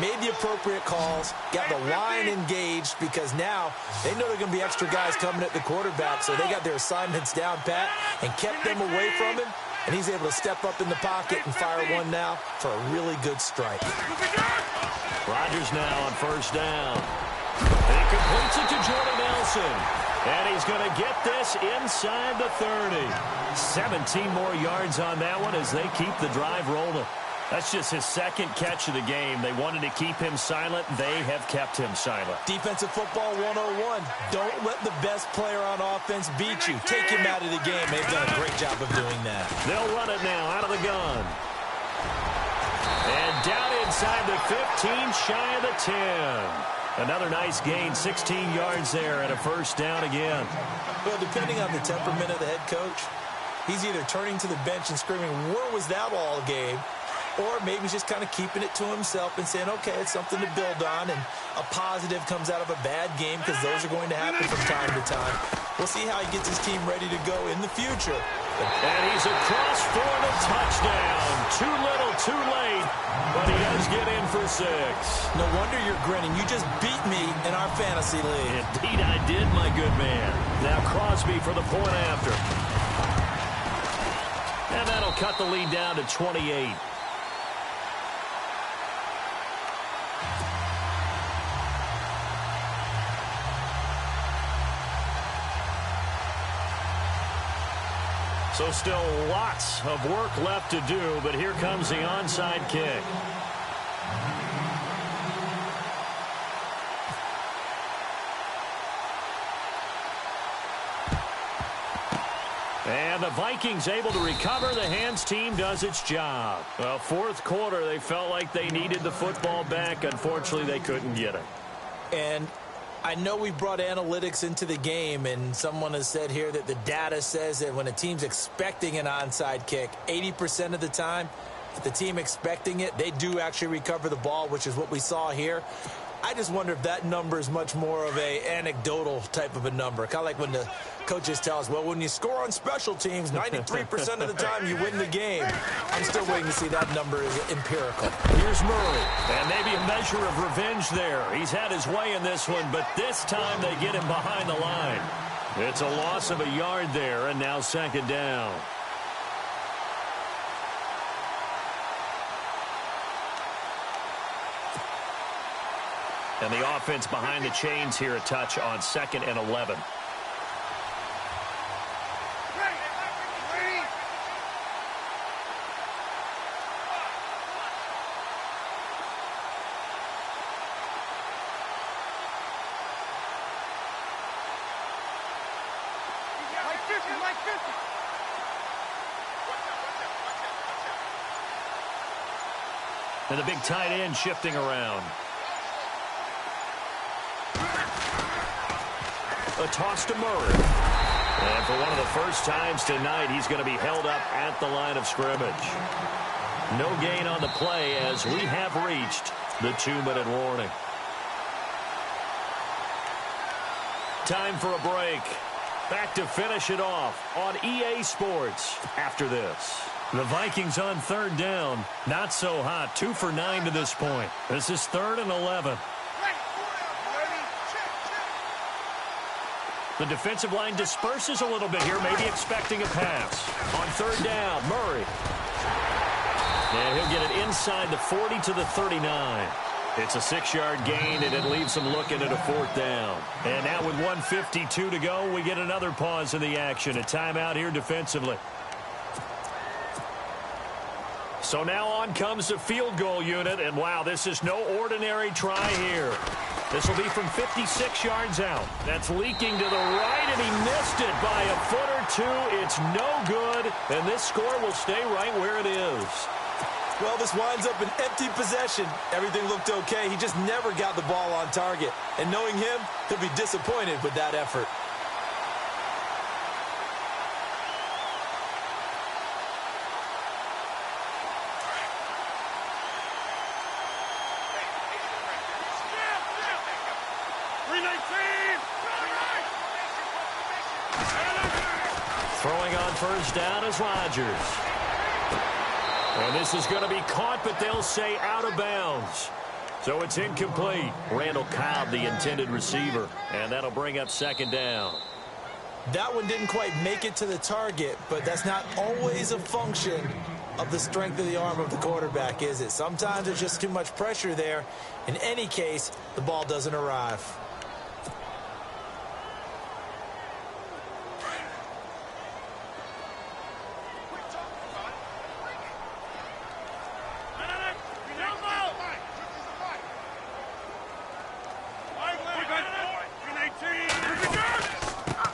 made the appropriate calls, got the line engaged, because now they know there are going to be extra guys coming at the quarterback, so they got their assignments down pat and kept them away from him, and he's able to step up in the pocket and fire one now for a really good strike. Rodgers now on first down. And he completes it to Jordan Nelson. And he's going to get this inside the 30. 17 more yards on that one as they keep the drive rolling. That's just his second catch of the game. They wanted to keep him silent. They have kept him silent. Defensive football 101. Don't let the best player on offense beat you. Take him out of the game. They've done a great job of doing that. They'll run it now out of the gun. And down inside the 15, shy of the 10. Another nice gain, 16 yards there, and a first down again. Well, depending on the temperament of the head coach, he's either turning to the bench and screaming, "Where was that all game?" Or maybe he's just kind of keeping it to himself and saying, okay, it's something to build on, and a positive comes out of a bad game, because those are going to happen from time to time. We'll see how he gets his team ready to go in the future. And he's across for the touchdown. Too little, too late, but he does get in for 6. No wonder you're grinning. You just beat me in our fantasy league. Indeed I did, my good man. Now Crosby for the point after. And that'll cut the lead down to 28. So still lots of work left to do, but here comes the onside kick. And the Vikings able to recover. The hands team does its job. Well, fourth quarter, they felt like they needed the football back. Unfortunately, they couldn't get it. And I know we brought analytics into the game, and someone has said here that the data says that when a team's expecting an onside kick, 80% of the time, if the team expecting it, they do actually recover the ball, which is what we saw here. I just wonder if that number is much more of a anecdotal type of a number. Kind of like when the coaches tell us, well, when you score on special teams, 93% of the time you win the game. I'm still waiting to see that number is empirical. Here's Murray. And maybe a measure of revenge there. He's had his way in this one, but this time they get him behind the line. It's a loss of a yard there, and now second down. And the offense behind the chains here, a touch on 2nd and 11. And the big tight end shifting around. A toss to Murray. And for one of the first times tonight, he's going to be held up at the line of scrimmage. No gain on the play as we have reached the 2-minute warning. Time for a break. Back to finish it off on EA Sports after this. The Vikings on third down. Not so hot. 2 for 9 to this point. This is 3rd and 11. The defensive line disperses a little bit here, maybe expecting a pass. On third down, Murray. And he'll get it inside the 40 to the 39. It's a 6-yard gain, and it leaves them looking at a 4th down. And now with 1:52 to go, we get another pause in the action. A timeout here defensively. So now on comes the field goal unit, and wow, this is no ordinary try here. This will be from 56 yards out. That's leaking to the right, and he missed it by a foot or two. It's no good, and this score will stay right where it is. Well, this winds up an empty possession. Everything looked okay. He just never got the ball on target. And knowing him, he'll be disappointed with that effort. Throwing on first down is Rodgers. And this is going to be caught, but they'll say out of bounds. So it's incomplete. Randall Cobb, the intended receiver. And that'll bring up 2nd down. That one didn't quite make it to the target, but that's not always a function of the strength of the arm of the quarterback, is it? Sometimes there's just too much pressure there. In any case, the ball doesn't arrive.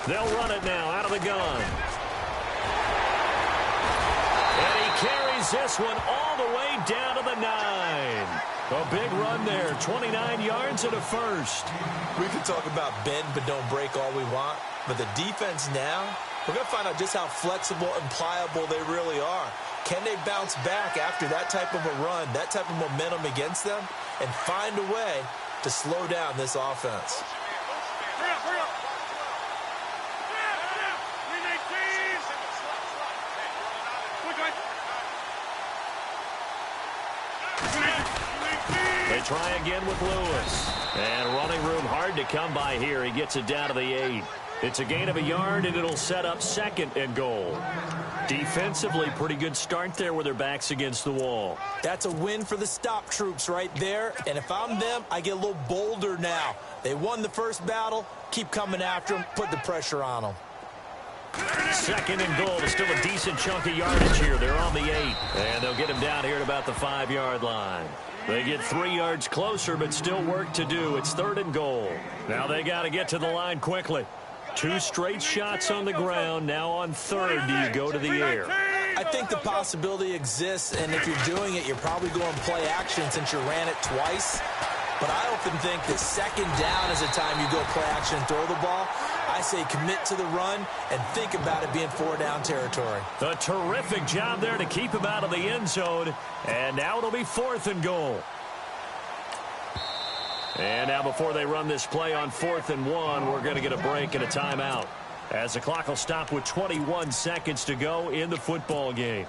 They'll run it now out of the gun. And he carries this one all the way down to the 9. A big run there, 29 yards and a first. We can talk about bend but don't break all we want, but the defense now, we're going to find out just how flexible and pliable they really are. Can they bounce back after that type of a run, that type of momentum against them, and find a way to slow down this offense? They try again with Lewis. And running room hard to come by here. He gets it down to the 8. It's a gain of a yard, and it'll set up 2nd and goal. Defensively, pretty good start there with their backs against the wall. That's a win for the stop troops right there. And if I'm them, I get a little bolder now. They won the first battle. Keep coming after them. Put the pressure on them. 2nd and goal. It's still a decent chunk of yardage here. They're on the 8. And they'll get him down here at about the 5-yard line. They get 3 yards closer, but still work to do. It's 3rd and goal. Now they got to get to the line quickly. 2 straight shots on the ground. Now on 3rd, do you go to the air? I think the possibility exists, and if you're doing it, you're probably going to play action since you ran it twice. But I often think that 2nd down is the time you go play action and throw the ball. I say commit to the run and think about it being 4-down territory. A terrific job there to keep him out of the end zone. And now it'll be 4th and goal. And now before they run this play on 4th and 1, we're going to get a break and a timeout, as the clock will stop with 21 seconds to go in the football game.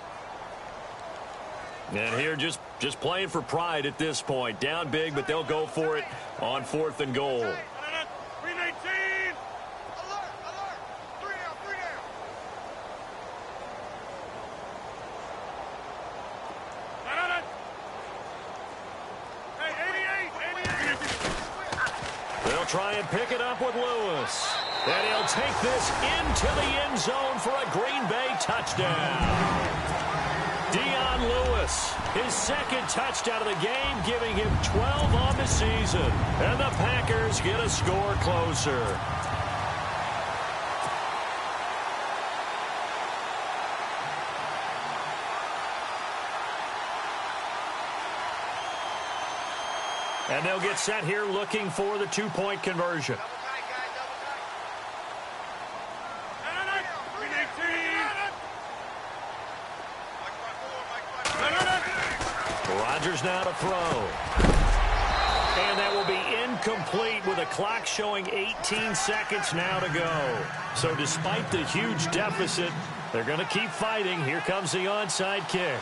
And here just playing for pride at this point. Down big, but they'll go for it on 4th and goal. They'll try and pick it up with Lewis. And he'll take this into the end zone for a Green Bay touchdown. Dion Lewis, his 2nd touchdown of the game, giving him 12 on the season. And the Packers get a score closer. And they'll get set here looking for the 2-point conversion. Rodgers now to throw. And that will be incomplete with a clock showing 18 seconds now to go. So despite the huge deficit, they're going to keep fighting. Here comes the onside kick.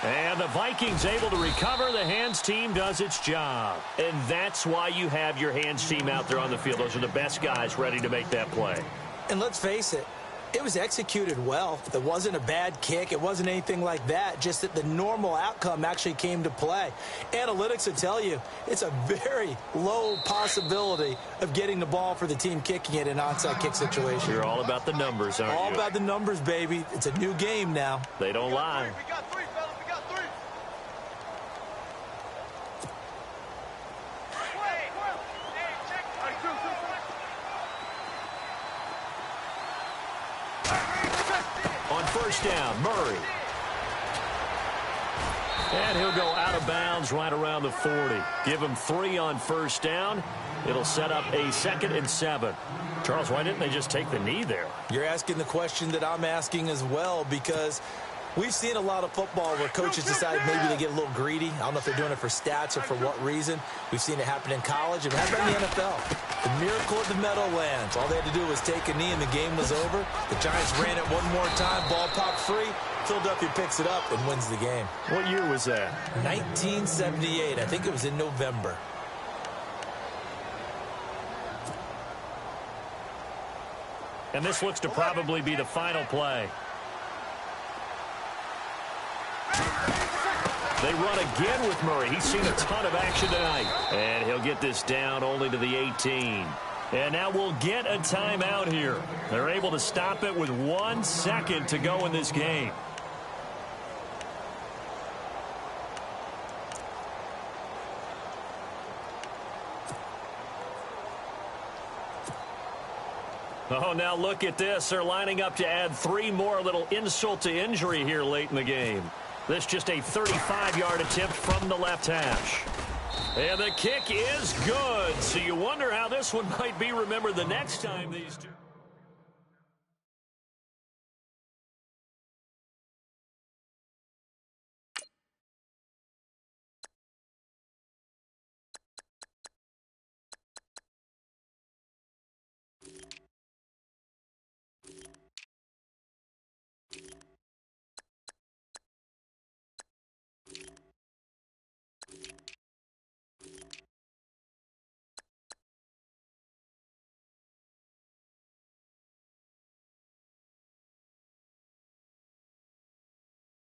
And the Vikings able to recover. The hands team does its job. And that's why you have your hands team out there on the field. Those are the best guys ready to make that play. And let's face it, it was executed well. It wasn't a bad kick. It wasn't anything like that. Just that the normal outcome actually came to play. Analytics will tell you it's a very low possibility of getting the ball for the team kicking it in an onside kick situation. You're all about the numbers, aren't you? All about the numbers, baby. It's a new game now. They don't lie. We got three, fellas. We got three. Hey, check. On first down, Murray. And he'll go out of bounds right around the 40. Give him 3 on first down. It'll set up a 2nd and 7. Charles, why didn't they just take the knee there? You're asking the question that I'm asking as well, because we've seen a lot of football where coaches decide maybe they get a little greedy. I don't know if they're doing it for stats or for what reason. We've seen it happen in college. It happened in the NFL. The miracle of the Meadowlands. All they had to do was take a knee and the game was over. The Giants ran it one more time. Ball popped free. Philadelphia picks it up and wins the game. What year was that? 1978. I think it was in November. And this looks to probably be the final play. They run again with Murray. He's seen a ton of action tonight. And he'll get this down only to the 18. And now we'll get a timeout here. They're able to stop it with 1 second to go in this game. Oh, now look at this. They're lining up to add 3 more, little insult to injury here late in the game. This just a 35-yard attempt from the left hash. And the kick is good. So you wonder how this one might be remembered the next time these two...